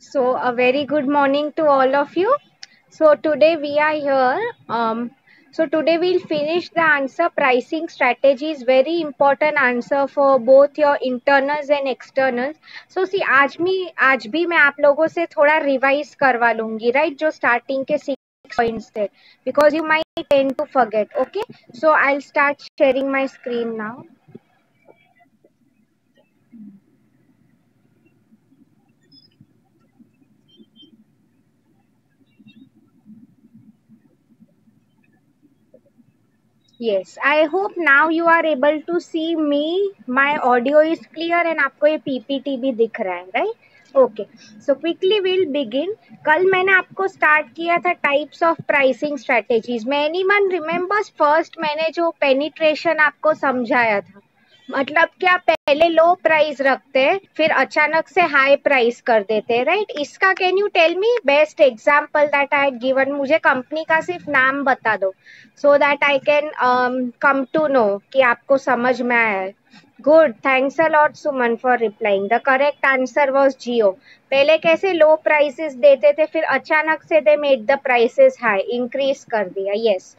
So, a very good morning to all of you. So, today we are here. Today we'll finish the answer. Pricing strategy is very important answer for both your internals and externals. So, see, आज भी मैं आप लोगों से थोड़ा revise करवा लूंगी, right? जो starting के 6 points थे, because you might tend to forget. Okay, so I'll start sharing my screen now. Yes, I hope now you are able to see me. My audio is clear and आपको ये PPT भी दिख रहा है, right? Okay, so quickly we'll begin. कल मैंने आपको start किया था टाइप्स ऑफ प्राइसिंग स्ट्रेटेजीज में. एनीवन रिमेम्बर्स फर्स्ट मैंने जो पेनिट्रेशन आपको समझाया था, मतलब क्या पहले लो प्राइस रखते हैं फिर अचानक से हाई प्राइस कर देते हैं, राइट? इसका can you tell me best example that I had given? मुझे कंपनी का सिर्फ नाम बता दो so that I can come to know कि आपको समझ में आया है. Good, thanks a lot Suman for replying. The correct answer was Jio. पहले कैसे लो प्राइसेस देते थे फिर अचानक से they made the prices high, increase कर दिया. Yes.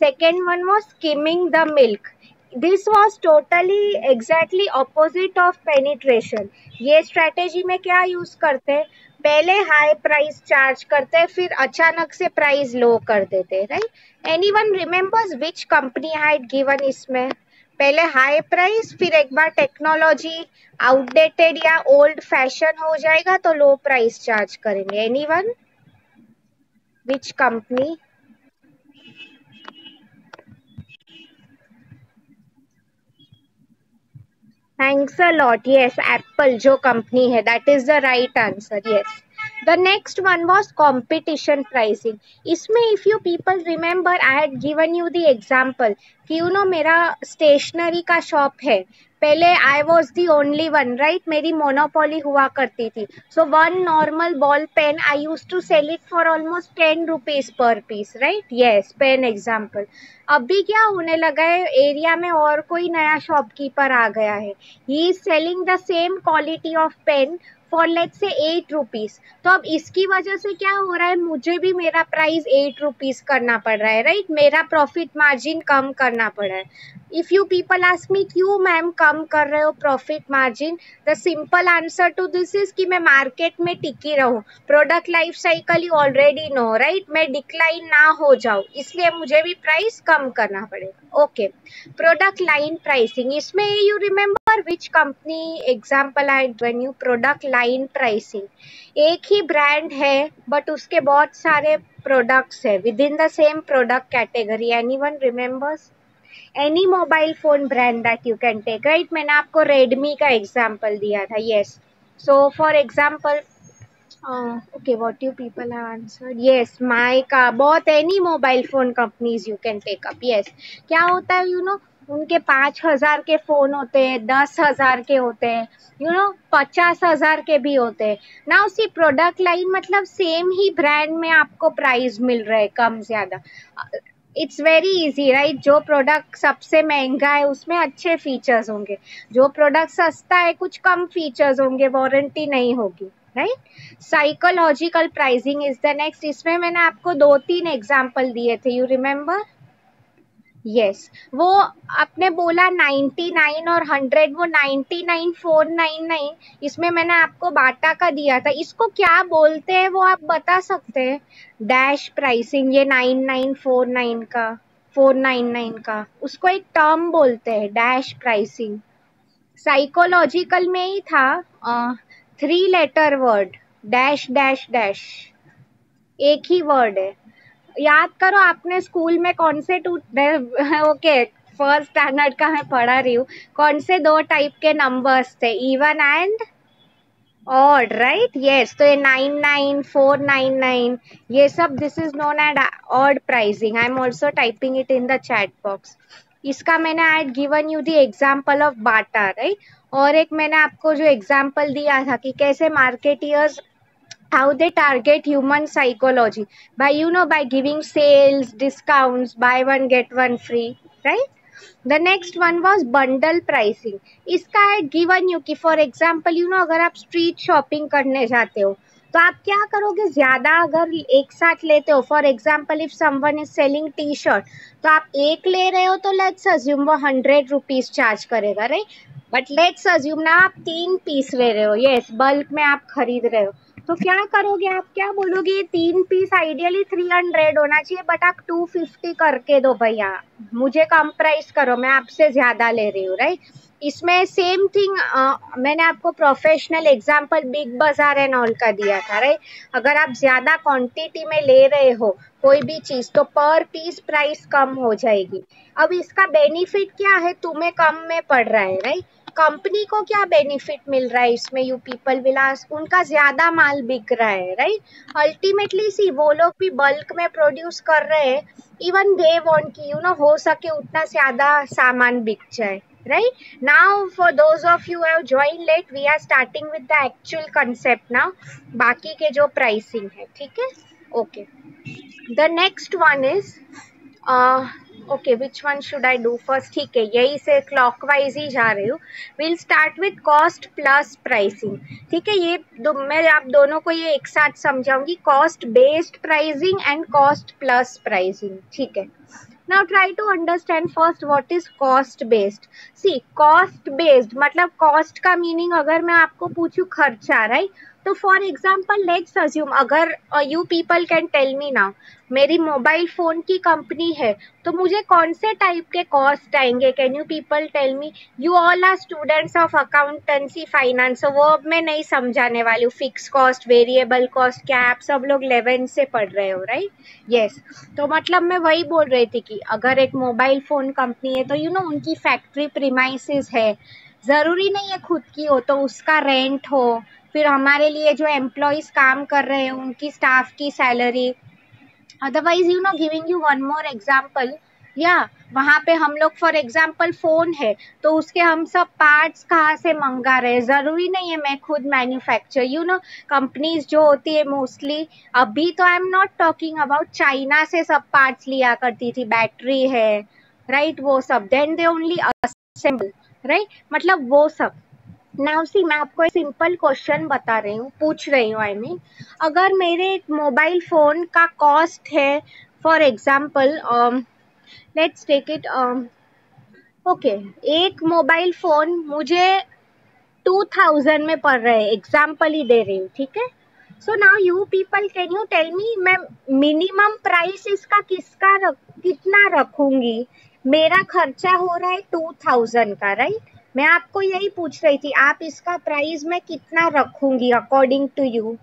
Second one was skimming the milk. This was totally exactly opposite of penetration. ये strategy में क्या use करते हैं? पहले हाई प्राइस चार्ज करते हैं फिर अचानक से प्राइस लो कर देते हैं, right? Anyone remembers which company had given इसमें? पहले हाई प्राइस फिर एक बार टेक्नोलॉजी आउटडेटेड या ओल्ड फैशन हो जाएगा तो लो प्राइस चार्ज करेंगे. Anyone? Which company? Thanks a lot. Yes, Apple जो कंपनी है, that is the right answer. Yes. The next one was competition pricing. इसमें if you people remember, I had given you the example कि मेरा stationery का shop है. पहले I was the only one, right? मेरी monopoly हुआ करती थी. So one normal ball pen I use to sell it for almost 10 rupees per piece, right? Yes, pen example. अभी क्या होने लगा है, एरिया में और कोई नया शॉपकीपर आ गया है. He is selling the same quality of pen for let's say 8 rupees. तो अब इसकी वजह से क्या हो रहा है, मुझे भी मेरा प्राइस 8 रुपीज करना पड़ रहा है, राइट? मेरा प्रॉफिट मार्जिन कम करना पड़ा है. If you people ask me क्यों मैम कम कर रहे हो profit margin, the simple answer to this is कि मैं मार्केट में टिकी रहूं. Product life cycle you already know, right? मैं डिक्लाइन ना हो जाऊं, इसलिए मुझे भी प्राइस कम करना पड़ेगा. Okay, product line pricing. इसमें you remember which company example I given you? Product line pricing. एक ही ब्रांड है बट उसके बहुत सारे प्रोडक्ट्स है within the same product category. Anyone remembers? Any mobile phone brand that you can take, right? मैंने आपको Redmi का एग्जाम्पल दिया था. Yes, so for example okay, what you people have answered? Yes, माइका. बहुत any mobile phone companies you can take up. Yes, क्या होता है उनके 5,000 के फोन होते हैं, 10,000 के होते हैं, 50,000 के भी होते हैं. ना उसी प्रोडक्ट लाइन मतलब सेम ही ब्रांड में आपको प्राइस मिल रहा है कम ज्यादा. It's very easy, right? जो प्रोडक्ट सबसे महंगा है उसमें अच्छे फीचर्स होंगे, जो प्रोडक्ट सस्ता है कुछ कम फीचर्स होंगे, वारंटी नहीं होगी, right? Psychological pricing is the next. इसमें मैंने आपको 2-3 एग्जाम्पल दिए थे, यू रिमेम्बर? यस, वो आपने बोला 99 और 100, वो 99 499. इसमें मैंने आपको बाटा का दिया था, इसको क्या बोलते हैं वो आप बता सकते हैं? Dash pricing. ये 9949 का 499 का उसको एक टर्म बोलते हैं, डैश प्राइसिंग. साइकोलॉजिकल में ही था, 3 letter word, dash dash dash, एक ही वर्ड है. याद करो आपने स्कूल में कौन से ओके, फर्स्ट स्टैंडर्ड का मैं पढ़ा रही हूँ, कौन से 2 टाइप के नंबर्स थे? Even and odd, right? Yes, तो ये 99 499 ये सब this is known as odd pricing. I am also typing it in the chat box. इसका मैंने I had given you the example of Bata, right? और एक मैंने आपको जो एग्जाम्पल दिया था कि कैसे marketeers how they target human psychology by giving sales discounts, buy one get one free, right? The next one was bundle pricing. इसका I had given you कि for example अगर आप street shopping करने जाते हो तो आप क्या करोगे, ज्यादा अगर एक साथ लेते हो, for example if someone is selling T shirt, तो आप एक ले रहे हो तो लेट्स अज्यूम वो 100 रुपीज चार्ज करेगा, राइट। बट लेट्स अज्यूम ना आप 3 पीस ले रहे हो, यस बल्क में आप खरीद रहे हो, तो क्या करोगे, आप क्या बोलोगे, ये 3 पीस आइडियली 300 होना चाहिए, बट आप 250 करके दो भैया, मुझे कम प्राइस करो, मैं आपसे ज्यादा ले रही हूँ, राइट। इसमें सेम थिंग मैंने आपको प्रोफेशनल एग्जांपल बिग बाजार एंड ऑल का दिया था, राइट। अगर आप ज्यादा क्वांटिटी में ले रहे हो कोई भी चीज, तो पर पीस प्राइस कम हो जाएगी। अब इसका बेनिफिट क्या है, तुम्हें कम में पड़ रहा है, राइट। कंपनी को क्या बेनिफिट मिल रहा है इसमें, यू पीपल विल आस्क, उनका ज्यादा माल बिक रहा है, राइट। अल्टीमेटली सी वो लोग भी बल्क में प्रोड्यूस कर रहे हैं, इवन दे वांट कि हो सके उतना ज्यादा सामान बिक जाए, right? Now for those of you who have joined late, we are starting with the actual concept now. बाकी के जो pricing है, ठीक है, okay. The next one is okay, which one should I do first? ठीक है, यही से clockwise ही जा रही हूँ. We'll start with cost plus pricing. ठीक है, ये मैं आप दोनों को ये एक साथ समझाऊंगी, cost based pricing and cost plus pricing. ठीक है. Now try to understand first what is cost based. See, cost based मतलब cost का meaning अगर मैं आपको पूछूं खर्चा, right? तो फॉर एग्जाम्पल लेट्स अज्यूम, अगर you people can tell me now, मेरी मोबाइल फोन की कंपनी है, तो मुझे कौन से टाइप के कॉस्ट आएंगे, can you people tell me. You all are students of accountancy finance, वो अब मैं नहीं समझाने वाली हूँ, फिक्स कॉस्ट, वेरिएबल कॉस्ट, क्या आप सब लोग 11 से पढ़ रहे हो, राइट। यस, तो मतलब मैं वही बोल रही थी कि अगर एक मोबाइल फोन कंपनी है, तो उनकी फैक्ट्री प्रीमाइसेस है, जरूरी नहीं है खुद की हो, तो उसका रेंट हो, फिर हमारे लिए जो एम्प्लॉयज काम कर रहे हैं उनकी स्टाफ की salary, otherwise giving you one more example, या वहाँ पे हम लोग फॉर एग्जाम्पल फोन है, तो उसके हम सब पार्ट्स कहाँ से मंगा रहे हैं, जरूरी नहीं है मैं खुद मैन्युफैक्चर, कंपनीज जो होती है मोस्टली, अभी तो I am not talking about, China से सब पार्ट्स लिया करती थी, बैटरी है, राइट, वो सब, then they only assemble, right, मतलब वो सब। नाउ सी, मैं आपको एक सिंपल क्वेश्चन बता रही हूँ, पूछ रही हूँ, आई मीन अगर मेरे मोबाइल फोन का कॉस्ट है, for example let's take it, okay, एक मोबाइल फोन मुझे 2000 में पड़ रहा है, एग्जाम्पल ही दे रही हूँ, ठीक है। So now you people can you tell me, मैं मिनिमम प्राइस इसका कितना रखूंगी, मेरा खर्चा हो रहा है 2000 का, राइट। मैं आपको यही पूछ रही थी, आप इसका प्राइस में कितना रखूंगी अकॉर्डिंग टू यू,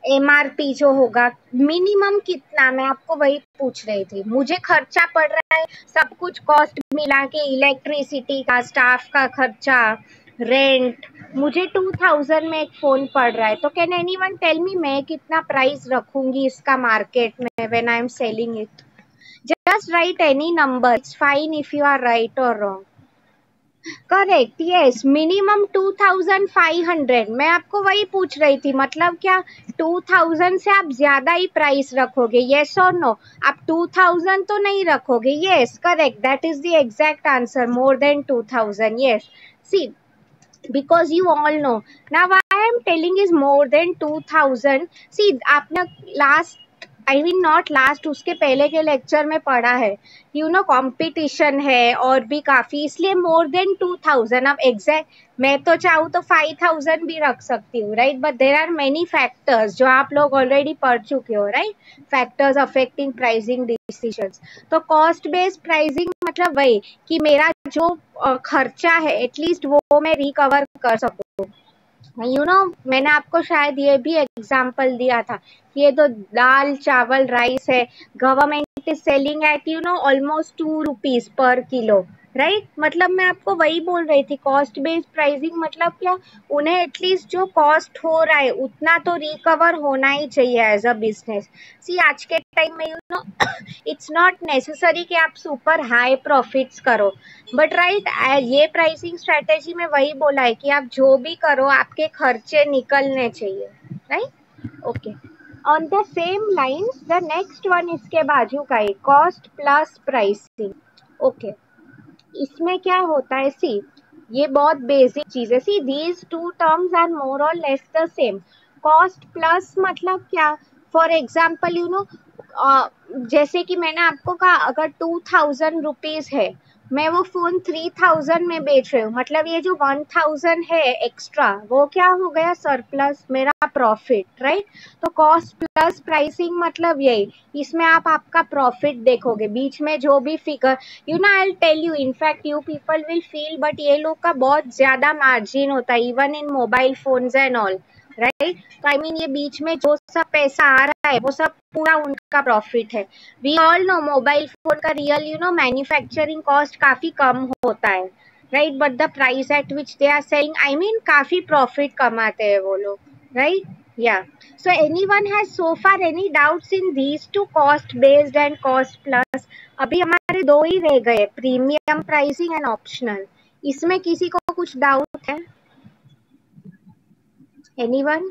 एमआरपी जो होगा मिनिमम कितना, मैं आपको वही पूछ रही थी। मुझे खर्चा पड़ रहा है सब कुछ कॉस्ट मिला के, इलेक्ट्रिसिटी का, स्टाफ का खर्चा, रेंट, मुझे 2000 में एक फोन पड़ रहा है, तो कैन एनीवन टेल मी मैं कितना प्राइस रखूंगी इसका मार्केट में when I am selling it. Just write any number, it's fine if you are right और रॉन्ग। करेक्ट, यस, मिनिमम 2500, मैं आपको वही पूछ रही थी, मतलब क्या 2000 से आप ज्यादा ही प्राइस रखोगे, यस और नो, आप 2000 तो नहीं रखोगे, yes correct, that is the exact answer, more than 2000, yes. See, because you all know, now why I am telling is more than 2000, see आपने last, I mean not last, उसके पहले के lecture में पढ़ा है, कंपटीशन है और भी काफी, इसलिए मोर देन 2000। अब एग्जैक्ट मैं तो चाहूँ तो 5000 भी रख सकती हूँ, right, but there are many factors जो आप लोग ऑलरेडी पढ़ चुके हो, right, factors affecting pricing decisions. तो कॉस्ट बेस्ड प्राइसिंग मतलब वही कि मेरा जो खर्चा है एटलीस्ट वो मैं रिकवर कर सकूँ। मैंने आपको शायद ये भी एग्जाम्पल दिया था, ये तो दाल चावल राइस है, government is selling at almost 2 rupees per kilo, right, मतलब मैं आपको वही बोल रही थी, कॉस्ट बेस्ड प्राइसिंग मतलब क्या, उन्हें एटलीस्ट जो कॉस्ट हो रहा है उतना तो रिकवर होना ही चाहिए एज अ बिजनेस। सी, आज के टाइम में इट्स नॉट नेसेसरी कि आप सुपर हाई प्रॉफिट्स करो, बट राइट, ये प्राइसिंग स्ट्रेटेजी में वही बोला है कि आप जो भी करो आपके खर्चे निकलने चाहिए, right, okay. On the same lines the next one इसके बाजू का है कॉस्ट प्लस प्राइसिंग, ओके। इसमें क्या होता है, सी ये बहुत बेसिक चीज है, see these two terms are more और less the same. Cost plus मतलब क्या? फॉर एग्जाम्पल जैसे कि मैंने आपको कहा अगर 2000 रुपीज है, मैं वो फोन 3000 में बेच रही हूँ, मतलब ये जो 1000 है एक्स्ट्रा वो क्या हो गया? सरप्लस, मेरा प्रॉफिट, राइट? तो कॉस्ट प्लस प्राइसिंग मतलब यही, इसमें आप आपका प्रॉफिट देखोगे, बीच में जो भी figure I will tell you, in fact you people will feel, but ये लोग का बहुत ज्यादा मार्जिन होता है even in mobile phones and all, right? तो आई मीन ये बीच में जो सब पैसा आ रहा है वो सब पूरा उनका प्रॉफिट है। We all know mobile phone का रियल मैन्युफैक्चरिंग कॉस्ट काफी कम होता है, right? But the price at which they are selling, I mean काफी प्रॉफिट कमाते हैं वो लोग, राइट? या so anyone has so far any doubts in these two, cost based and cost plus? अभी हमारे दो ही रह गए, प्रीमियम प्राइसिंग एंड ऑप्शनल। इसमें किसी को कुछ डाउट है? Anyone?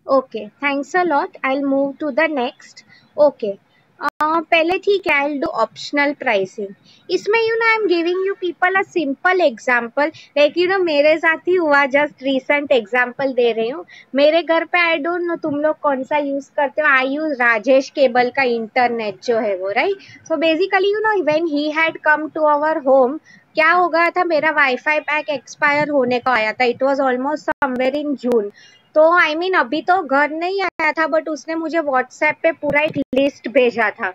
Okay, thanks a lot. I'll move to the next. Okay. पहले ठीक है, I'll do optional pricing. इसमें I'm giving you people a simple example. Like मेरे साथ ही हुआ, just recent example दे रही हूँ। मेरे घर पे I don't know तुम लोग कौन सा यूज करते हो, I use राजेश केबल का इंटरनेट जो है वो, right? So basically when he had come to our home, क्या हो गया था, मेरा वाईफाई पैक एक्सपायर होने को आया था, it was almost somewhere in June. तो आई मीन अभी तो घर नहीं आया था, बट उसने मुझे व्हाट्सएप पे पूरा एक लिस्ट भेजा था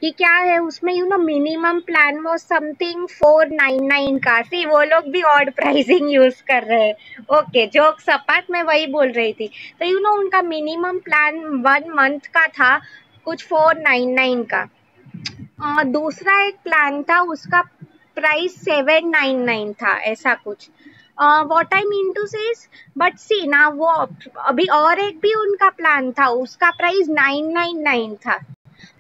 कि क्या है उसमें, मिनिमम प्लान वो समथिंग 499 का। सी वो लोग भी ऑड प्राइसिंग यूज कर रहे हैं। ओके, जोक्स अपार्ट, मैं वही बोल रही थी। तो उनका मिनिमम प्लान 1 मंथ का था कुछ 499 का। दूसरा एक प्लान था, उसका प्राइस 799 था, ऐसा कुछ। व्हाट आई मीन टू से, बट सी ना, वो अभी और एक भी उनका प्लान था, उसका प्राइस 999 था।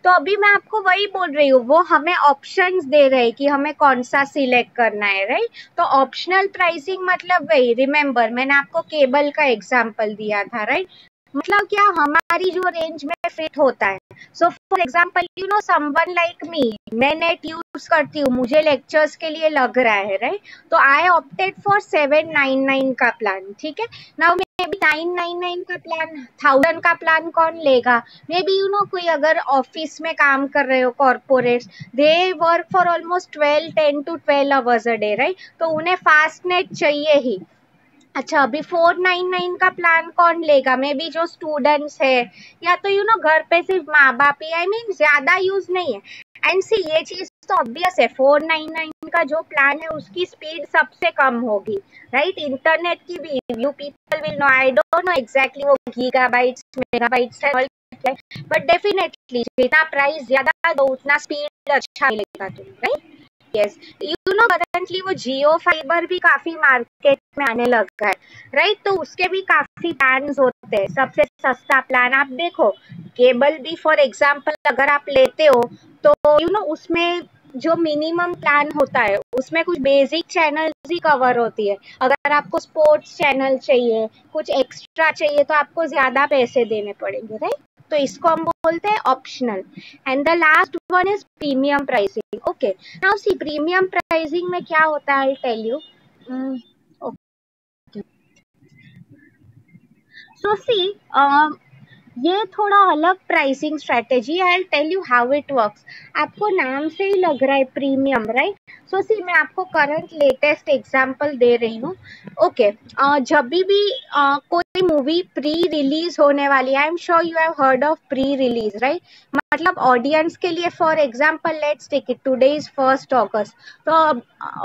तो अभी मैं आपको वही बोल रही हूँ, वो हमें ऑप्शंस दे रहे हैं कि हमें कौन सा सिलेक्ट करना है, राइट? तो ऑप्शनल प्राइसिंग मतलब वही, रिमेम्बर मैंने आपको केबल का एग्जांपल दिया था, राइट? मतलब क्या, हमारी जो रेंज में फिट होता है। सो for example someone like me, मैं नेट यूज करती हूँ, मुझे लेक्चर्स के लिए लग रहा है, राइट? तो आई ऑप्टेड फॉर 799 का प्लान, ठीक है? नाउ मे बी 999 का प्लान, 1000 का प्लान कौन लेगा? मे बी कोई अगर ऑफिस में काम कर रहे हो, corporates, they work for almost 10 to 12 hours a day, right? तो उन्हें फास्ट नेट चाहिए ही। अच्छा, अभी 499 का प्लान कौन लेगा? मे बी जो स्टूडेंट्स है, या तो घर पे सिर्फ माँ बाप ही, आई मीन ज्यादा यूज नहीं है। एंड सी, ये चीज तो ऑब्वियस है, 499 का जो प्लान है उसकी स्पीड सबसे कम होगी, राइट? इंटरनेट की भी, you people will know, I don't know exactly वो गीगाबाइट्स मेगाबाइट्स है, बट डेफिनेटली जितना प्राइस ज्यादा दो उतना स्पीड अच्छा मिलेगा तुम्हें, राइट? यस, करंटली वो जियो फाइबर भी काफी मार्केट में आने लगा है, राइट? तो उसके भी काफी प्लान्स होते हैं। सबसे सस्ता प्लान आप देखो, केबल भी फॉर एग्जांपल अगर आप लेते हो तो उसमें जो मिनिमम प्लान होता है उसमें कुछ बेसिक चैनल्स ही कवर होती है। अगर आपको स्पोर्ट्स चैनल चाहिए, कुछ एक्स्ट्रा चाहिए, तो आपको ज्यादा पैसे देने पड़ेंगे, राइट? तो इसको हम बोलते हैं optional. And the last one is premium pricing. Okay, now see, premium pricing में क्या होता है, आई टेल यू। सो सी, ये थोड़ा अलग pricing strategy, I tell you how it works. आपको नाम से ही लग रहा है प्रीमियम, राइट? सो सी, मैं आपको करंट लेटेस्ट एग्जांपल दे रही हूँ। ओके, जब भी कोई मूवी प्री रिलीज होने वाली है, I am sure you have heard of pre release, right? मतलब ऑडियंस के लिए, for example let's take it, today is 1 अगस्त, तो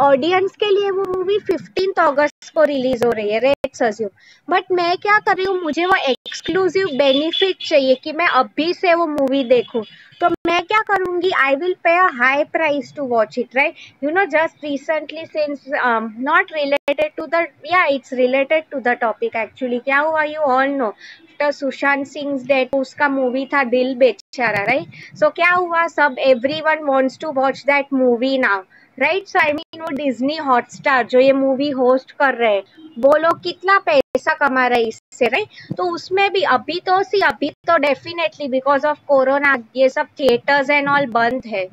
ऑडियंस के लिए वो मूवी 15 अगस्त को रिलीज हो रही है, लेट्स अज्यूम। बट मैं क्या कर रही हूँ, मुझे वो एक्सक्लूसिव बेनिफिट चाहिए कि मैं अभी से वो मूवी देखूं, तो मैं क्या करूंगी, I will pay a high price to watch it, right? Just recently, since not related to the, या it's related to the topic actually, क्या हुआ, you all know, Sushant Singh death, उसका मूवी था दिल बेचारा, राइट? सो क्या हुआ, सब everyone wants to watch that movie now, right? So I mean वो Disney Hotstar जो ये मूवी होस्ट कर रहे हैं, वो लोग कितना पैसा कमा रहे हैं इससे, राइट? तो उसमें भी अभी तो डेफिनेटली बिकॉज ऑफ कोरोना ये सब थिएटर्स एंड ऑल बंद है,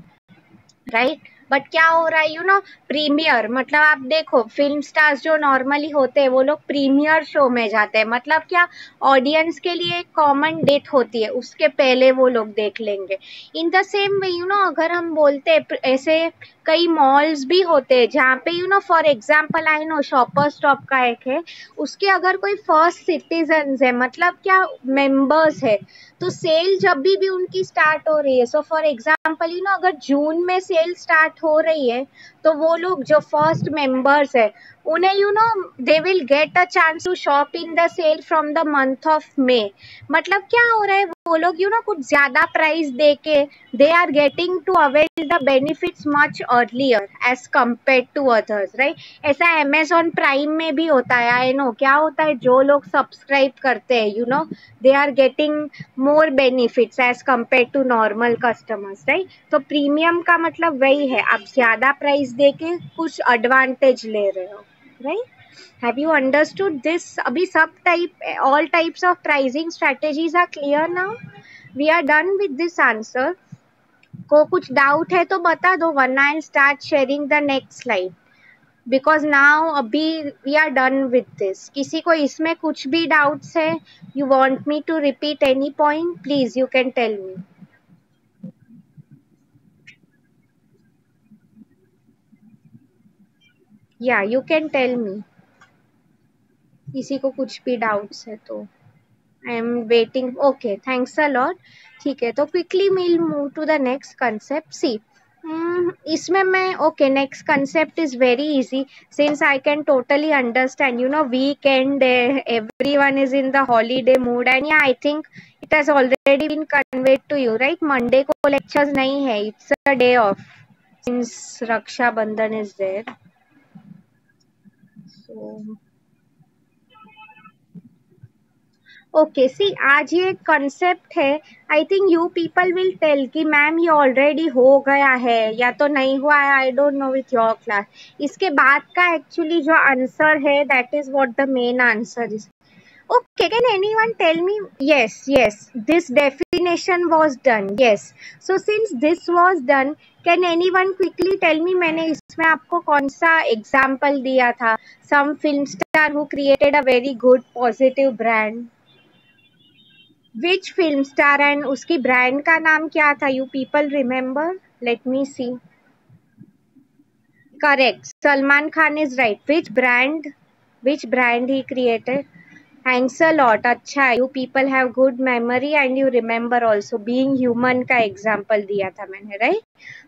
राइट? बट क्या हो रहा है प्रीमियर, मतलब आप देखो फिल्म स्टार्स जो नॉर्मली होते हैं वो लोग प्रीमियर शो में जाते हैं, मतलब क्या, ऑडियंस के लिए एक कॉमन डेट होती है, उसके पहले वो लोग देख लेंगे। इन द सेम वे अगर हम बोलते हैं ऐसे कई मॉल्स भी होते हैं जहाँ पे for example I know shopper stop का एक है, उसके अगर कोई फर्स्ट सिटीजन है, मतलब क्या मेंबर्स है, तो सेल जब भी उनकी स्टार्ट हो रही है, सो फॉर एग्जाम्पल अगर जून में सेल स्टार्ट हो रही है, तो वो लोग जो फर्स्ट मेंबर्स है उन्हें they will get a chance to shop in the sale from the month of May. मतलब क्या हो रहा है, वो लोग कुछ ज्यादा प्राइस दे के they are getting to avail the benefits much earlier as compared to others, right. ऐसा अमेजोन प्राइम में भी होता है, आई नो क्या होता है, जो लोग सब्सक्राइब करते हैं they are getting more benefits as compared to normal customers, right. तो प्रीमियम का मतलब वही है, आप ज्यादा प्राइस दे के कुछ एडवांटेज ले रहे हो, right. Have you understood this? अभी सब type, all types of pricing strategies are clear now. We are done with this answer. को कुछ डाउट है तो बता दो, वरना I start sharing the next slide, because now अभी we are done with this. किसी को इसमें कुछ भी डाउट्स है, you want me to repeat any point, please you can tell me. या यू कैन टेल मी, किसी को कुछ भी डाउट्स है तो। I am waiting, okay, thanks a lot. ठीक है, तो quickly will move to the next concept. See, इसमें मैं, okay, next concept is very easy since I can totally understand weekend, everyone is in the holiday mood and yeah, I think it has already been conveyed to you, right? Monday को lectures नहीं है, it's a day off since Raksha Bandhan is there, so okay. See, आज ये concept है, I think you people will tell कि ma'am ये already हो गया है या तो नहीं हुआ है, I don't know with your class. इसके बाद का एक्चुअली जो आंसर है that is what the main answer is. Okay, can anyone tell me? Yes, yes, this definition was done. Yes. So since this was done, can anyone quickly tell me, मैंने इसमें आपको कौन सा example दिया था? Some film star who created a very good positive brand. Which film star and उसकी brand का नाम क्या था? You people remember? Let me see. Correct. Salman Khan is right. Which brand? Which brand he created? Thanks a lot. अच्छा, you people have good memory and you remember also. Being human का example दिया था मैंने, right?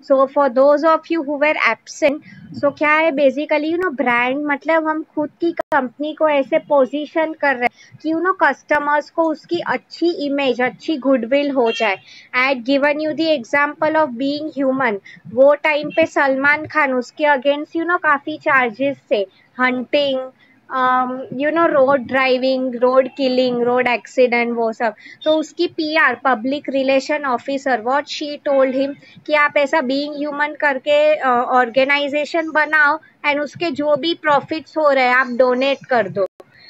So for those of you who were absent, so क्या है basically brand मतलब हम खुद की कंपनी को ऐसे पोजीशन कर रहे हैं कि कस्टमर्स को उसकी अच्छी इमेज, अच्छी गुडविल हो जाए। आई had given you the example of being human. वो टाइम पे सलमान खान, उसके अगेंस्ट काफी चार्जेस थे, hunting, road driving, road killing, road accident, वो सब। तो उसकी PR, public relation officer, what she told him कि आप ऐसा बीइंग ह्यूमन करके ऑर्गेनाइजेशन बनाओ एंड उसके जो भी प्रॉफिट्स हो रहे हैं आप डोनेट कर दो।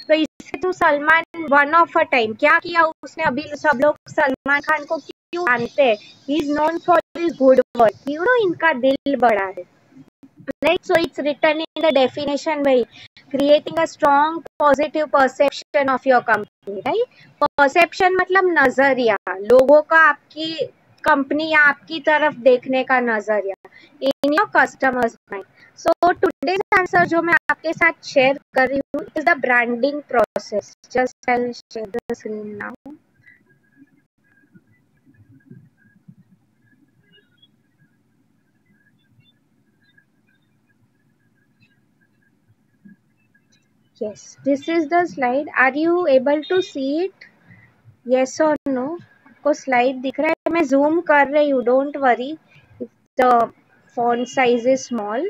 तो इससे तो Salman one of a time क्या किया उसने, अभी सब लोग सलमान खान को क्यों जानते हैं, he is known for his good work, इनका दिल बड़ा है, right? So it's written in the definition way, creating a strong positive perception of your company, right? Perception मतलब नजरिया, लोगों का आपकी कंपनी या आपकी तरफ देखने का नजरिया in your customers mind. So today's answer जो मैं आपके साथ शेयर कर रही हूँ is the branding process. Just I'll share the screen now. Yes, this is the slide. Are you able to see it? Yes or no? आपको slide दिख रहा है? मैं जूम कर रही हूँ, don't worry if the font size is small.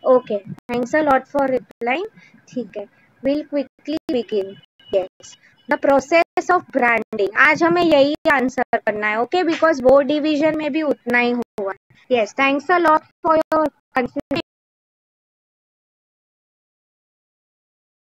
Okay, thanks a lot for replying. ठीक है, will quickly begin. Yes, the process of branding, आज हमें यही आंसर करना है, ओके, बिकॉज वो डिवीजन में भी उतना ही हुआ। Yes, thanks a lot for your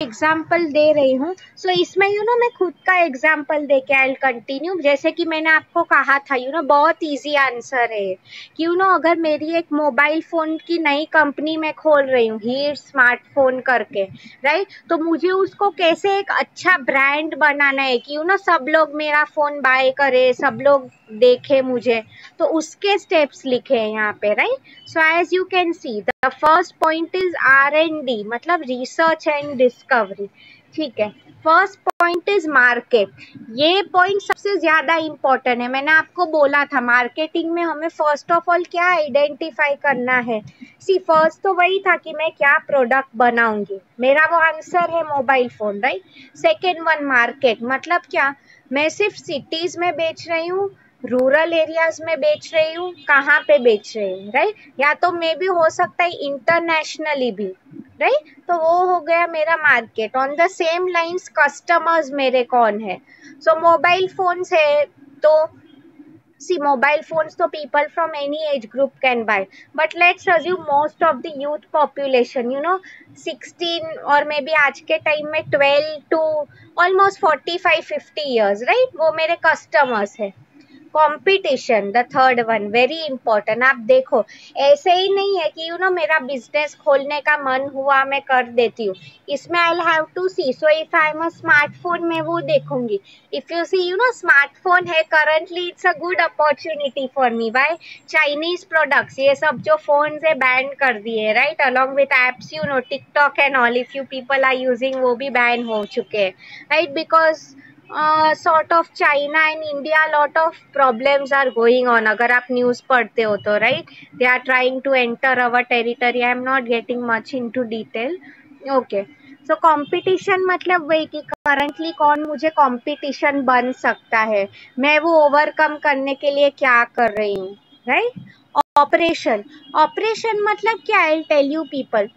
example दे रही हूँ। सो इसमें मैं खुद का एग्जाम्पल दे के आई कंटिन्यू। जैसे कि मैंने आपको कहा था बहुत इजी आंसर है कि अगर मेरी एक मोबाइल फोन की नई कंपनी मैं खोल रही हूँ हीर स्मार्टफोन करके, राइट, तो मुझे उसको कैसे एक अच्छा ब्रांड बनाना है कि सब लोग मेरा फोन बाय करे, सब लोग देखे मुझे, तो उसके स्टेप्स लिखे हैं यहाँ पे, right. So as you can see the first point is R&D, मतलब रिसर्च एंड डिस्कवरी, ठीक है। फर्स्ट पॉइंट इज मार्केट, ये पॉइंट सबसे ज्यादा इंपॉर्टेंट है। मैंने आपको बोला था मार्केटिंग में हमें फर्स्ट ऑफ ऑल क्या आइडेंटिफाई करना है। सी फर्स्ट तो वही था कि मैं क्या प्रोडक्ट बनाऊंगी, मेरा वो आंसर है mobile phone, right. Second one market, मतलब क्या, मैं सिर्फ सिटीज में बेच रही हूँ, रूरल एरियाज में बेच रही हूँ, कहाँ पे बेच रही हूँ, राइट, या तो मे भी हो सकता है इंटरनेशनली भी, राइट। तो वो हो गया मेरा market. On the same lines customers मेरे कौन है। सो मोबाइल फोन्स है तो see mobile phones so people from any age group can buy, but let's assume most of the youth population 16 or maybe आज के टाइम में 12 to almost 45-50 years, right, वो मेरे customers है। Competition the third one, very important. आप देखो ऐसे ही नहीं है कि मेरा बिजनेस खोलने का मन हुआ मैं कर देती हूँ, इसमें I have to see. So if I am a smartphone मैं वो देखूंगी। इफ यू सी स्मार्टफोन है currently, it's a good opportunity for me. Buy Chinese products, ये सब जो फोन है बैन कर दिए, right, along with apps TikTok and all, if you people are using वो भी बैन हो चुके हैं, right, because sort of China and India lot of problems are going on, अगर आप न्यूज़ पढ़ते हो तो, right, they are trying to enter our territory. I am not getting much into detail, okay. So competition मतलब वही कि currently कौन मुझे competition बन सकता है, मैं वो overcome करने के लिए क्या कर रही हूँ, right. ऑपरेशन, ऑपरेशन मतलब क्या, I'll tell you people.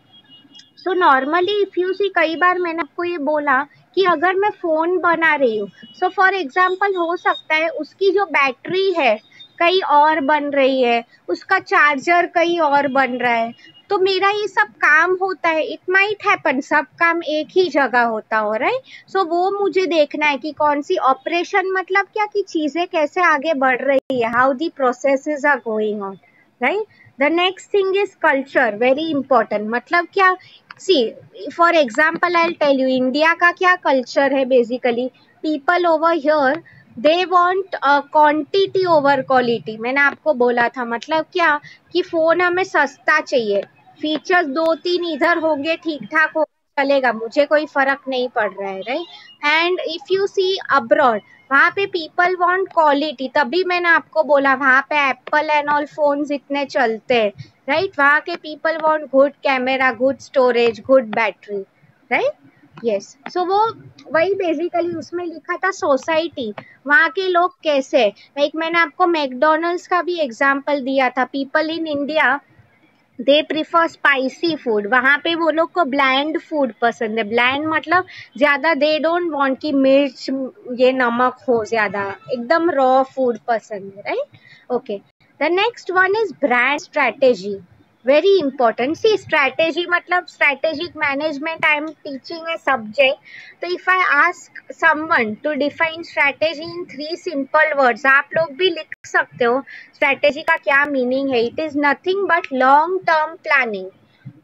So normally if you see, कई बार मैंने आपको ये बोला कि अगर मैं फोन बना रही हूँ, सो फॉर एग्जाम्पल हो सकता है उसकी जो बैटरी है कहीं और बन रही है, उसका चार्जर कहीं और बन रहा है, तो मेरा ये सब काम होता है, इट माइट हैपन, सब काम एक ही जगह होता हो, राइट। सो वो मुझे देखना है कि कौन सी ऑपरेशन, मतलब क्या कि चीजें कैसे आगे बढ़ रही है, how the processes are going on, right. The next thing is culture, very important, मतलब क्या, see for example I tell you India का क्या कल्चर है, basically people over here they want quantity over quality. मैंने आपको बोला था, मतलब क्या कि फोन हमें सस्ता चाहिए, फीचर्स 2-3 इधर होंगे ठीक ठाक हो चलेगा, मुझे कोई फर्क नहीं पड़ रहा है, right. And if you see abroad, वहाँ पे पीपल वांट क्वालिटी, तभी मैंने आपको बोला वहाँ पे एप्पल एंड ऑल फोन्स इतने चलते हैं, राइट। वहाँ के people want good camera, good storage, good battery, right, yes. So वो वही बेसिकली उसमें लिखा था सोसाइटी, वहाँ के लोग कैसे, लाइक मैंने आपको मैकडोनल्ड्स का भी एग्जांपल दिया था। People in India they prefer spicy food, वहाँ पे वो लोग को ब्लैंड फूड पसंद है। ब्लैंड मतलब ज्यादा, दे डोंट वांट कि मिर्च ये नमक हो ज्यादा, एकदम रॉ फूड पसंद है, right, okay. The next one is brand strategy, very important. See strategy मतलब strategic management, I am teaching a subject, तो if I ask someone to define strategy in 3 simple words, आप लोग भी लिख सकते हो स्ट्रैटेजी का क्या मीनिंग है, it is nothing but long term planning.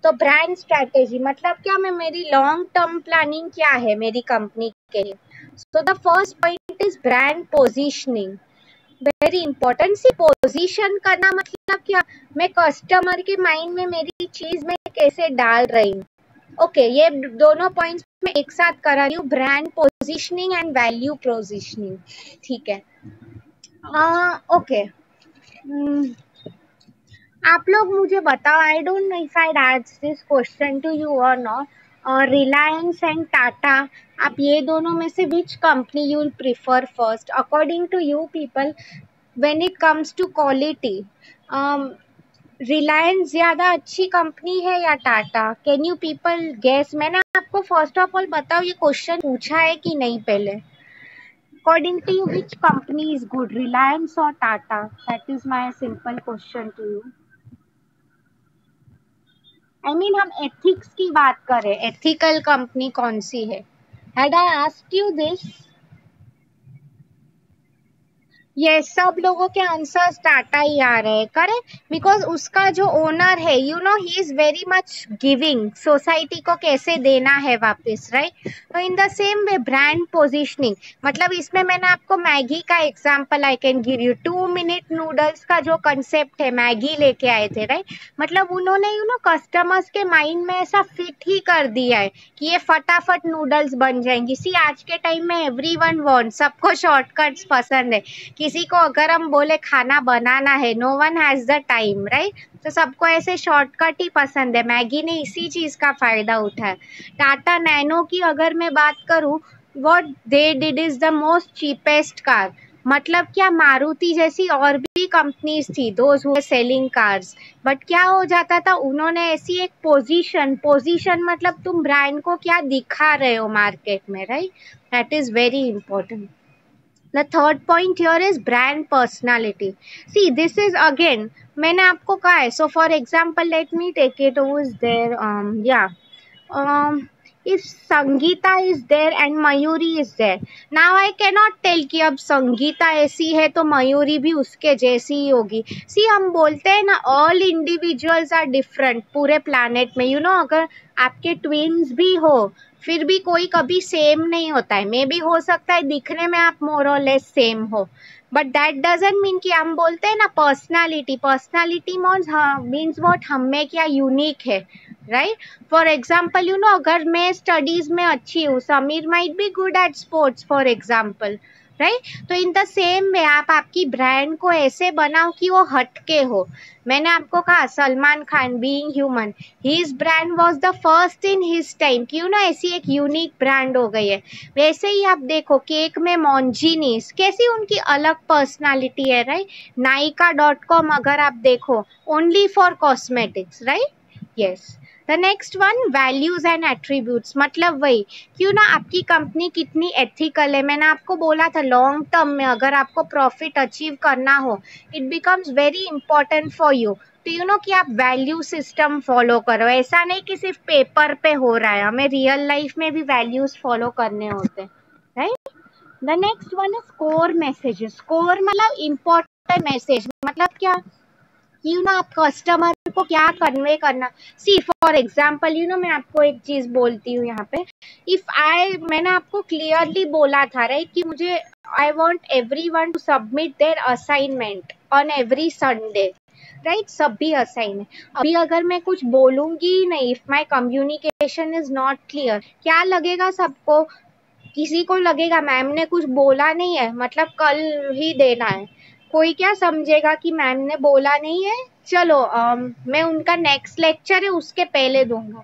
तो ब्रांड स्ट्रैटेजी मतलब क्या, मैं मेरी लॉन्ग टर्म प्लानिंग क्या है मेरी कंपनी के लिए। So the first point is brand positioning, very important. See position करना मतलब क्या, मैं कस्टमर के माइंड में मेरी चीज में कैसे डाल रही हूँ, ओके। ये दोनों पॉइंट्स मैं एक साथ करा रही हूँ, brand positioning and value positioning, ठीक है, ओके। आप लोग मुझे बताओ, I don't know if I ask this question to you और नॉट, रिलायंस एंड टाटा, आप ये दोनों में से which company you will prefer first according to you people when it comes to quality. Reliance ज्यादा अच्छी कंपनी है या Tata, can you people guess. मैंने आपको फर्स्ट ऑफ ऑल बताओ ये क्वेश्चन पूछा है कि नहीं पहले, according to you which company is good, Reliance or Tata, that is my simple question to you. I mean हम एथिक्स की बात करें, एथिकल कंपनी कौन सी है? Had I asked you this? ये सब लोगों के आंसर्स टाटा ही आ रहे हैं, करेक्ट, बिकॉज उसका जो ओनर है he is very much giving, society को कैसे देना है वापस, राइट? तो इन the same way brand positioning, मतलब इसमें मैंने आपको मैगी का example I can give you, 2 minute noodles का जो कंसेप्ट है, मैगी लेके आए थे, राइट? मतलब उन्होंने कस्टमर्स के माइंड में ऐसा फिट ही कर दिया है कि ये फटाफट नूडल्स बन जाएंगी। सी आज के टाइम में एवरीवन वांट, सबको शॉर्टकट्स पसंद है। किसी को अगर हम बोले खाना बनाना है, no one has the time, right? तो सबको ऐसे शॉर्टकट ही पसंद है। मैगी ने इसी चीज का फायदा उठाया। टाटा नैनो की अगर मैं बात करूं, what they did is the most cheapest car. मतलब क्या, मारुति जैसी और भी कंपनीज थी those who selling cars, but क्या हो जाता था, उन्होंने ऐसी एक पोजीशन मतलब तुम ब्रांड को क्या दिखा रहे हो मार्केट में, right? That is very important. The third point here is brand personality. See, this is again, मैंने आपको कहा है. So for example, let me take it. Who is there? If Sangeeta is there and Mayuri is there, now I cannot tell कि अब संगीता ऐसी है तो मयूरी भी उसके जैसी ही होगी. See, हम बोलते हैं ना, all individuals are different पूरे planet में. अगर आपके ट्विन्स भी हो, फिर भी कोई कभी सेम नहीं होता है. मे भी हो सकता है दिखने में आप मोर और लेस सेम हो, बट दैट डजंट मीन कि हम बोलते हैं ना पर्सनालिटी मीन्स व्हाट, हम में क्या यूनिक है, राइट? फॉर एग्जाम्पल अगर मैं स्टडीज में अच्छी हूँ, Sameer might be good at sports for example, right? तो इन द सेम वे आप आपकी ब्रांड को ऐसे बनाओ कि वो हटके हो. मैंने आपको कहा Salman Khan being human, his brand was the first in his time, क्यों ना ऐसी एक यूनिक ब्रांड हो गई है. वैसे ही आप देखो केक में मॉन्जिनीस, कैसी उनकी अलग पर्सनालिटी है, राइट? नायका.com अगर आप देखो, only for cosmetics, right? Yes. The next one, values and attributes, मतलब वही क्यों ना आपकी कंपनी कितनी एथिकल है. मैंने आपको बोला था लॉन्ग टर्म में अगर आपको प्रॉफिट अचीव करना हो, it becomes very important for you तो कि आप वैल्यू सिस्टम फॉलो करो. ऐसा नहीं कि सिर्फ पेपर पे हो रहा है, हमें रियल लाइफ में भी वैल्यूज फॉलो करने होते हैं, right? The next one is core messages. Core मतलब इम्पोर्टेंट मैसेज, मतलब क्या आप कस्टमर को क्या कन्वे करना. सी फॉर एग्जाम्पल मैं आपको एक चीज बोलती हूँ यहाँ पे. मैंने आपको क्लियरली बोला था, राइट, कि मुझे I want everyone to submit their assignment on every Sunday, right? सभी असाइन है. अभी अगर मैं कुछ बोलूंगी ही नहीं, if my communication is not clear, क्या लगेगा सबको? किसी को लगेगा मैम ने कुछ बोला नहीं है, मतलब कल ही देना है. कोई क्या समझेगा कि मैम ने बोला नहीं है, चलो मैं उनका नेक्स्ट लेक्चर है उसके पहले दूंगा.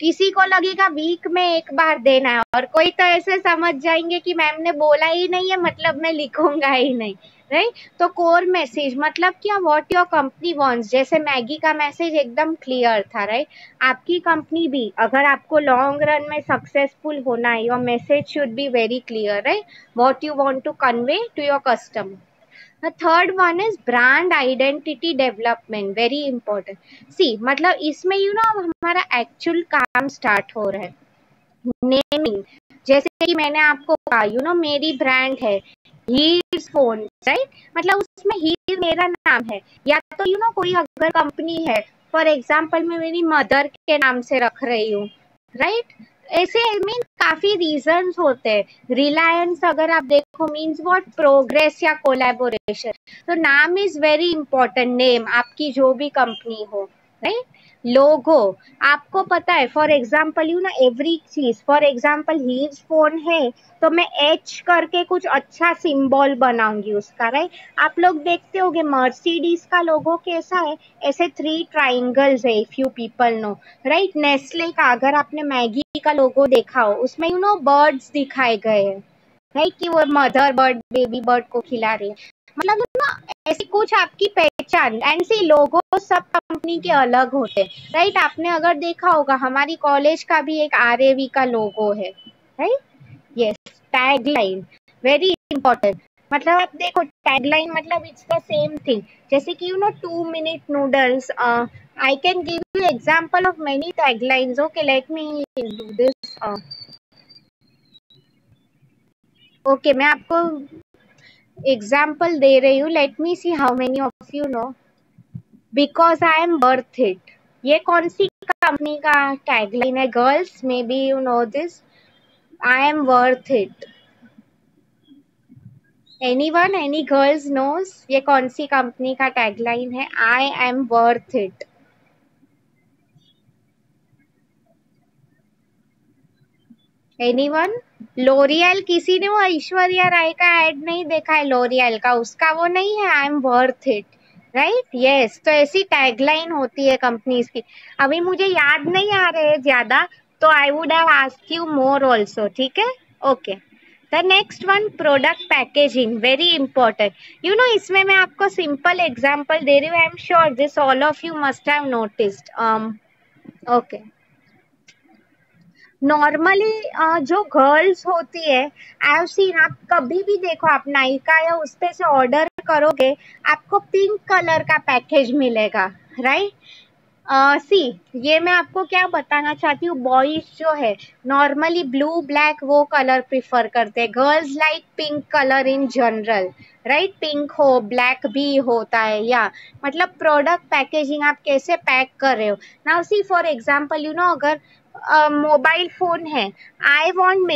किसी को लगेगा वीक में एक बार देना है, और कोई तो ऐसे समझ जाएंगे कि मैम ने बोला ही नहीं है, मतलब मैं लिखूंगा ही नहीं, राइट? तो कोर मैसेज मतलब क्या, व्हाट योर कंपनी वांट्स. जैसे मैगी का मैसेज एकदम क्लियर था, राइट? आपकी कंपनी भी अगर आपको लॉन्ग रन में सक्सेसफुल होना है, your message should be very clear, right? What you want to convey to your customer. The third one is brand identity development, very important. See, मतलब इसमें हमारा एक्चुअल काम स्टार्ट हो रहा है. नेमिंग, जैसे कि मैंने आपको कहा मेरी ब्रांड है हीज फोन, राइट? मतलब उसमें हीज मेरा नाम है, या तो कोई अगर कंपनी है, फॉर एग्जाम्पल मैं मेरी मदर के नाम से रख रही हूँ, राइट? ऐसे मीन काफी रीजंस होते हैं. रिलायंस अगर आप देखो मीन्स व्हाट, प्रोग्रेस या कोलैबोरेशन. तो नाम इज वेरी इंपॉर्टेंट, नेम आपकी जो भी कंपनी हो, राइट? लोगो, आपको पता है फॉर एग्जाम्पल एवरी चीज, फॉर एग्जाम्पल हीज फोन है तो मैं एच करके कुछ अच्छा सिंबल बनाऊंगी उसका, राइट? आप लोग देखते होंगे मर्सिडीज का लोगो कैसा है, ऐसे 3 ट्राइंगल्स है, if you people know, right? Nestle का अगर आपने मैगी का लोगो देखा हो, उसमें बर्ड्स दिखाए गए हैं, राइट? कि वो मदर बर्ड बेबी बर्ड को खिला रही है. मतलब ऐसी कुछ आपकी पहचान. एंड सी लोगो सब कंपनी के अलग होते हैं, राइट? आपने अगर देखा होगा हमारी कॉलेज का भी एक RAV का लोगो है, right? Yes. Tag line very important. मतलब आप देखो टैगलाइन मतलब इट्स द सेम थिंग, जैसे कि 2 minute noodles, I can give you example of many taglines. Okay let me do this. Okay मैं आपको एग्जांपल दे रही हूँ, let me see how many of you know. Because I am worth it, ये कौन सी कंपनी का टैगलाइन है girls? Maybe you know this, I am worth it. Anyone, any girls knows ये कौन सी कंपनी का टैगलाइन है? I am worth it. Anyone? L'Oreal, किसी ने वो ऐश्वर्या राय का एड नहीं देखा है लोरियल का? उसका वो नहीं है I am worth it, right? Yes, तो ऐसी टैगलाइन होती है कंपनीज की। अभी मुझे याद नहीं आ रहे हैं ज्यादा, तो I would have asked you more also, ठीक है? Okay, the next one, product packaging, very important. इसमें मैं आपको सिंपल एग्जाम्पल दे रही हूँ, आई am sure this all of you must have noticed. Okay, normally जो गर्ल्स होती है, आई हैव सीन, आप कभी भी देखो, आप नायका या उस पे से ऑर्डर करोगे, आपको पिंक कलर का पैकेज मिलेगा, राइट? सी, ये मैं आपको क्या बताना चाहती हूँ, बॉयज जो है नॉर्मली ब्लू ब्लैक वो कलर प्रिफर करते हैं, girls like pink colour in general, right? Pink हो ब्लैक भी होता है, या मतलब प्रोडक्ट पैकेजिंग आप कैसे पैक कर रहे हो। नाउ सी फॉर एग्जांपल, अगर मोबाइल फोन है, आई वॉन्ट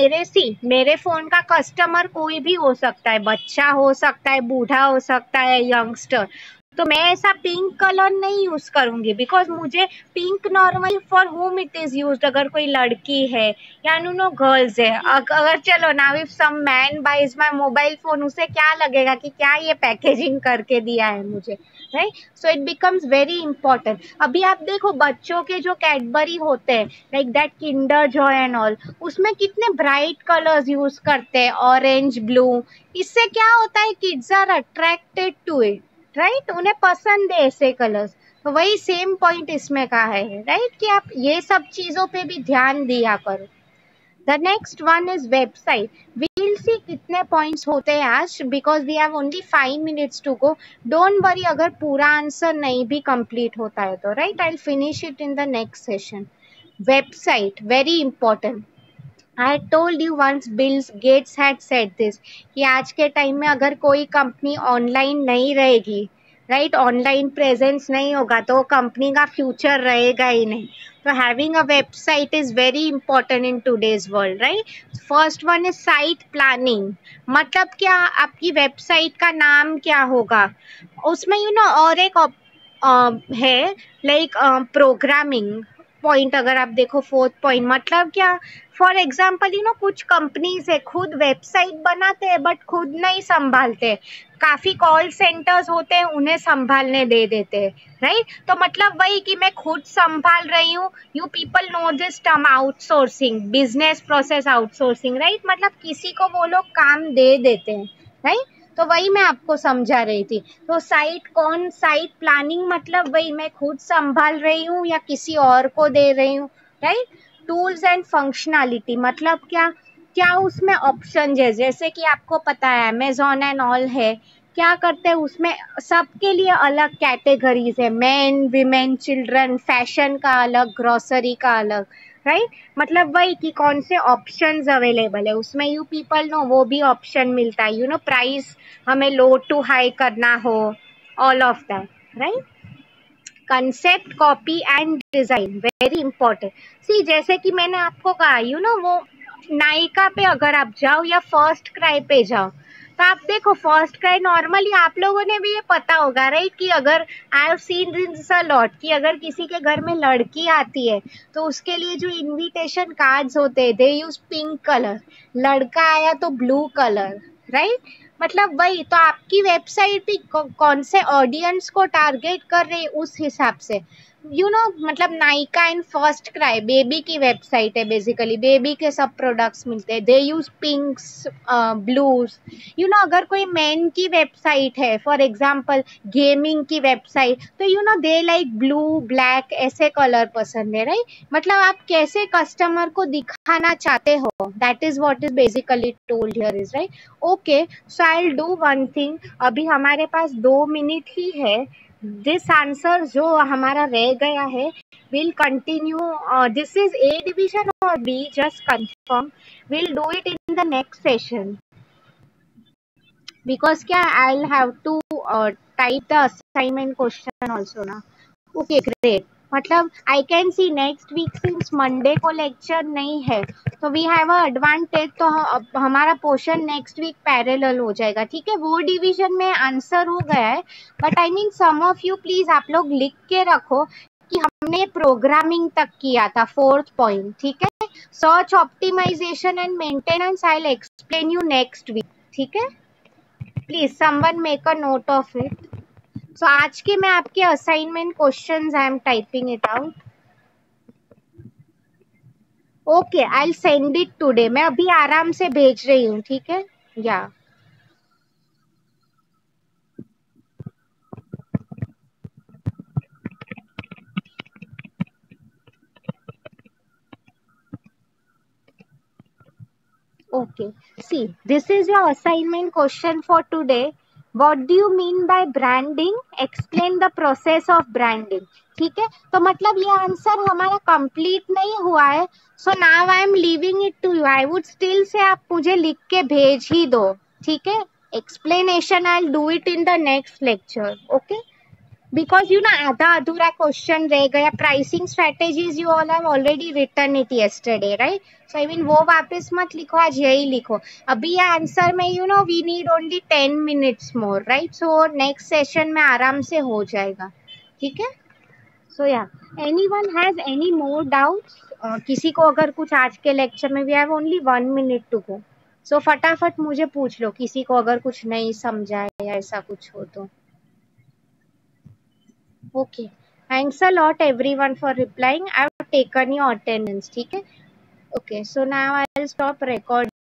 मेरे फोन का कस्टमर कोई भी हो सकता है, बच्चा हो सकता है, बूढ़ा हो सकता है, यंगस्टर, तो मैं ऐसा पिंक कलर नहीं यूज करूंगी, बिकॉज मुझे pink normal for home it is used, अगर कोई लड़की है या गर्ल्स है, अगर चलो now if some man buys my mobile phone, उसे क्या लगेगा कि क्या ये पैकेजिंग करके दिया है मुझे, right? So it becomes very important. अभी आप देखो बच्चों के जो कैडबरी होते हैं, like that Kinder Joy and all, उसमें कितने ब्राइट कलर्स यूज करते हैं, ऑरेंज ब्लू, इससे क्या होता है, kids are attracted to it, right? उन्हें पसंद है ऐसे कलर्स। तो वही सेम पॉइंट इसमें का है, राइट? कि आप ये सब चीजों पे भी ध्यान दिया करो। The next one is website. We'll see कितने पॉइंट्स होते हैं आज, because we have only 5 minutes to go. Don't worry अगर पूरा आंसर नहीं भी कंप्लीट होता है तो, right? I will finish it in the next session. Website very important. I told you once Bill Gates had said this, कि आज के टाइम में अगर कोई कंपनी ऑनलाइन नहीं रहेगी, राइट, ऑनलाइन प्रेजेंस नहीं होगा, तो कंपनी का फ्यूचर रहेगा ही नहीं। तो having a website is very important in today's world, right? First one is site planning. मतलब क्या, आपकी वेबसाइट का नाम क्या होगा, उसमें और एक है, लाइक प्रोग्रामिंग पॉइंट। अगर आप देखो फोर्थ पॉइंट, मतलब क्या, फॉर एग्जाम्पल कुछ कंपनीज है खुद वेबसाइट बनाते हैं बट खुद नहीं संभालते, काफी कॉल सेंटर्स होते हैं उन्हें संभालने दे देते हैं, राइट? तो मतलब वही कि मैं खुद संभाल रही हूँ, you people know this term outsourcing, business process outsourcing, right? मतलब किसी को वो लोग काम दे देते हैं, राइट? तो वही मैं आपको समझा रही थी। तो साइट प्लानिंग मतलब वही मैं खुद संभाल रही हूँ या किसी और को दे रही हूँ, राइट? टूल्स एंड फंक्शनैलिटी मतलब क्या, क्या उसमें ऑप्शन है, जैसे कि आपको पता है अमेजोन एंड ऑल है, क्या करते हैं उसमें सबके लिए अलग कैटेगरीज है, मेन विमेन चिल्ड्रन, फैशन का अलग, ग्रोसरी का अलग, राइट? मतलब वही कि कौन से ऑप्शंस अवेलेबल है उसमें, यू पीपल नो वो भी ऑप्शन मिलता है, प्राइस हमें लो टू हाई करना हो, all of that, right? Concept copy and design very important. See जैसे कि मैंने आपको कहा वो नायका पे अगर आप जाओ या फर्स्ट क्राई पे जाओ, तो आप देखो फर्स्ट क्राई नॉर्मली आप लोगों ने भी ये पता होगा, राइट? कि अगर I have seen this a lot, कि अगर किसी के घर में लड़की आती है तो उसके लिए जो इनविटेशन कार्ड्स होते हैं दे यूज पिंक कलर, लड़का आया तो ब्लू कलर, राइट? मतलब वही, तो आपकी वेबसाइट भी कौन से ऑडियंस को टारगेट कर रही है उस हिसाब से। मतलब Nykaa and first cry baby की वेबसाइट है, बेसिकली बेबी के सब प्रोडक्ट्स मिलते हैं, दे यूज पिंक्स, ब्लूज। अगर कोई मैन की वेबसाइट है, फॉर एग्जांपल गेमिंग की वेबसाइट, तो दे लाइक ब्लू ब्लैक ऐसे कलर पसंद है, राइट? मतलब आप कैसे कस्टमर को दिखाना चाहते हो, that is what is basically told here is, right? Okay, so I will do one thing, अभी हमारे पास 2 मिनट ही है। दिस आंसर जो हमारा रह गया है, we'll continue, this is a division और B, just confirm, we'll do it in the next session, because क्या, I will have to type the assignment question also ना। ओके ग्रेट, मतलब I can see next week since Monday को lecture नहीं है, तो we have a advantage, तो हमारा portion next week parallel हो जाएगा, ठीक है? वो डिवीजन में आंसर हो गया है, but I mean some of you please आप लोग लिख के रखो कि हमने प्रोग्रामिंग तक किया था, 4th पॉइंट, ठीक है? Search optimization and maintenance I will explain you next week, ठीक है? Please someone make a note of it. So आज के मैं आपके assignment questions I am typing it out. Okay, I will send it today, मैं अभी आराम से भेज रही हूँ, ठीक है? या okay, see, this is your assignment question for today. What do you mean by branding? Explain the process of branding. ठीक है, तो मतलब ये आंसर हमारा कंप्लीट नहीं हुआ है, so now I am leaving it to you. I would still say आप मुझे लिख के भेज ही दो, ठीक है? Explanation I will do it in the next lecture, okay? Because आधा अधूरा क्वेश्चन रह गया, pricing strategies you all have already written it yesterday, right? So I mean वो वापस मत लिखो, आज यही लिखो। अभी ये आंसर में we need only 10 minutes more, right? So next session में आराम से हो जाएगा, ठीक है? So yeah, anyone has any more doubts? किसी को अगर कुछ आज के लेक्चर में, we have only 1 minute to go, so फटाफट मुझे पूछ लो, किसी को अगर कुछ नहीं समझा है या ऐसा कुछ हो तो। Okay. Thanks a lot everyone for replying. I've taken your attendance. ठीक है? Okay. So now I'll stop recording.